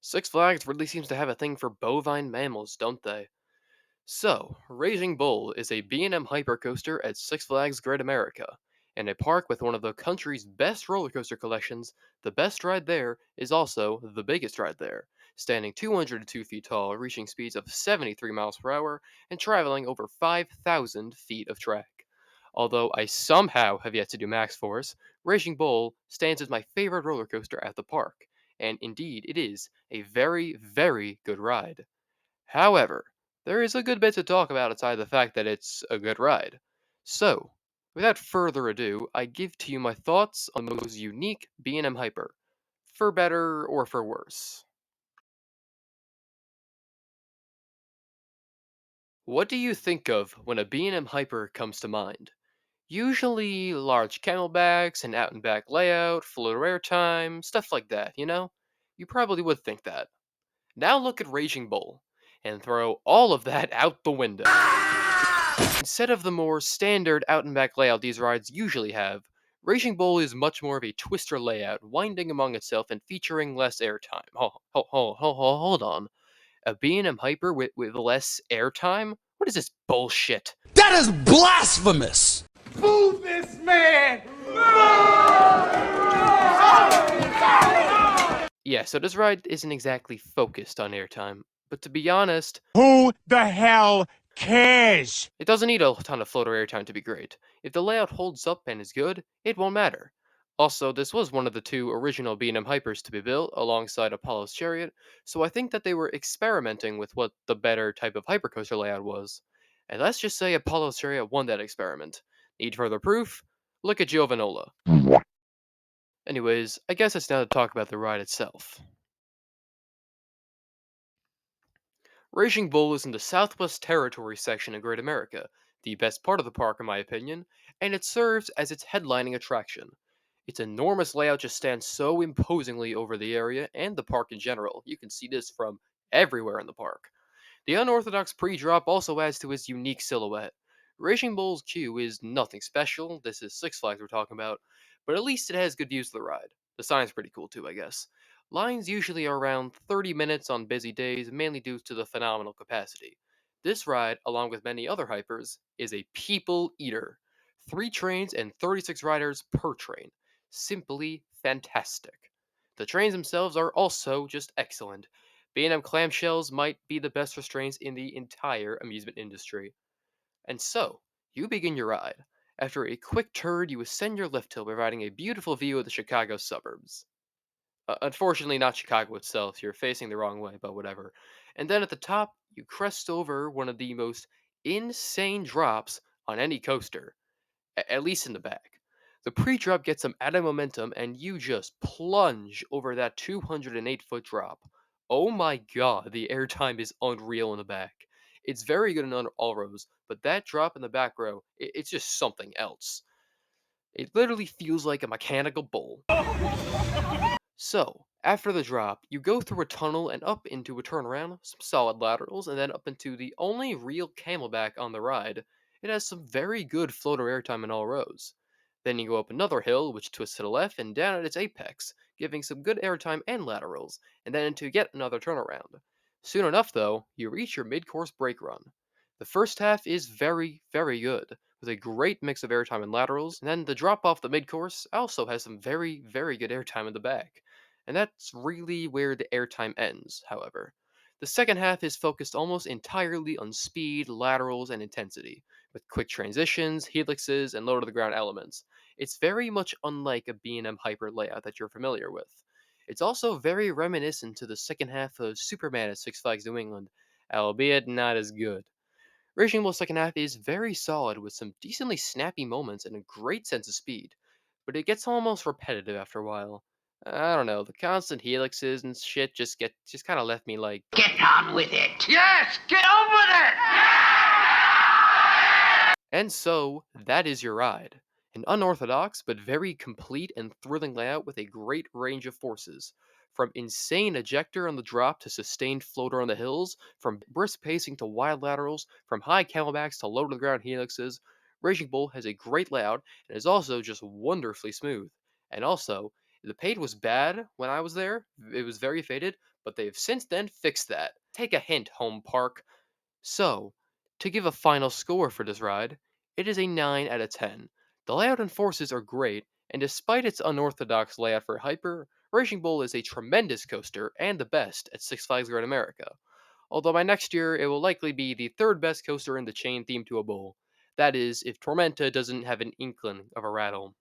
Six Flags really seems to have a thing for bovine mammals, don't they? So, Raging Bull is a B&M Hyper Coaster at Six Flags Great America. In a park with one of the country's best roller coaster collections, the best ride there is also the biggest ride there, standing 202 feet tall, reaching speeds of 73 miles per hour, and traveling over 5,000 feet of track. Although I somehow have yet to do Max Force, Raging Bull stands as my favorite roller coaster at the park, and indeed it is a very, very good ride. However, there is a good bit to talk about aside the fact that it's a good ride. So, without further ado, I give to you my thoughts on the most unique B&M Hyper, for better or for worse. What do you think of when a B&M Hyper comes to mind? Usually large camelbacks, an out and back layout, floater airtime, stuff like that, you know? You probably would think that. Now look at Raging Bull, and throw all of that out the window. Instead of the more standard out and back layout these rides usually have, Raging Bull is much more of a twister layout, winding among itself and featuring less airtime. Hold on. A B&M Hyper with less airtime? What is this bullshit? That is blasphemous! Move this man! Yeah, so this ride isn't exactly focused on airtime, but to be honest, Who the hell cares? it doesn't need a ton of floater airtime to be great. If the layout holds up and is good, it won't matter. Also, this was one of the two original B&M Hypers to be built alongside Apollo's Chariot, so I think that they were experimenting with what the better type of hypercoaster layout was. And let's just say Apollo's Chariot won that experiment. Need further proof? Look at Giovanola. Anyways, I guess it's now to talk about the ride itself. Raging Bull is in the Southwest Territory section of Great America, the best part of the park in my opinion, and it serves as its headlining attraction. Its enormous layout just stands so imposingly over the area and the park in general. You can see this from everywhere in the park. The unorthodox pre-drop also adds to its unique silhouette. Raging Bull's queue is nothing special, this is Six Flags we're talking about, but at least it has good views of the ride. The sign's pretty cool too, I guess. Lines usually are around 30 minutes on busy days, mainly due to the phenomenal capacity. This ride, along with many other hypers, is a people eater. 3 trains and 36 riders per train. Simply fantastic. The trains themselves are also just excellent. B&M clamshells might be the best restraints in the entire amusement industry. And so, you begin your ride. After a quick turn, you ascend your lift hill, providing a beautiful view of the Chicago suburbs. Unfortunately, not Chicago itself, you're facing the wrong way, but whatever. And then at the top, you crest over one of the most insane drops on any coaster, at least in the back. The pre-drop gets some added momentum, and you just plunge over that 208-foot drop. Oh my god, the airtime is unreal in the back. It's very good in all rows, but that drop in the back row, it's just something else. It literally feels like a mechanical bull. So, after the drop, you go through a tunnel and up into a turnaround, some solid laterals, and then up into the only real camelback on the ride. It has some very good floater airtime in all rows. Then you go up another hill, which twists to the left and down at its apex, giving some good airtime and laterals, and then into yet another turnaround. Soon enough, though, you reach your mid-course brake run. The first half is very, very good, with a great mix of airtime and laterals, and then the drop off the mid-course also has some very, very good airtime in the back. And that's really where the airtime ends, however. The second half is focused almost entirely on speed, laterals, and intensity, with quick transitions, helixes, and low to the ground elements. It's very much unlike a B&M Hyper layout that you're familiar with. It's also very reminiscent to the second half of Superman at Six Flags New England, albeit not as good. Raging Bull's second half is very solid with some decently snappy moments and a great sense of speed, but it gets almost repetitive after a while. I don't know, the constant helixes and shit just kind of left me like. Get on with it. Yes, get on with it. And so, that is your ride. An unorthodox but very complete and thrilling layout with a great range of forces. From insane ejector on the drop to sustained floater on the hills, from brisk pacing to wide laterals, from high camelbacks to low to the ground helixes, Raging Bull has a great layout and is also just wonderfully smooth. And also, The paint was bad when I was there, it was very faded, but they've since then fixed that. Take a hint, home park. So, to give a final score for this ride, it is a 9 out of 10. The layout and forces are great, and despite its unorthodox layout for Hyper, Racing Bull is a tremendous coaster and the best at Six Flags Great America. Although by next year, it will likely be the third best coaster in the chain themed to a bull. That is, if Tormenta doesn't have an inkling of a rattle.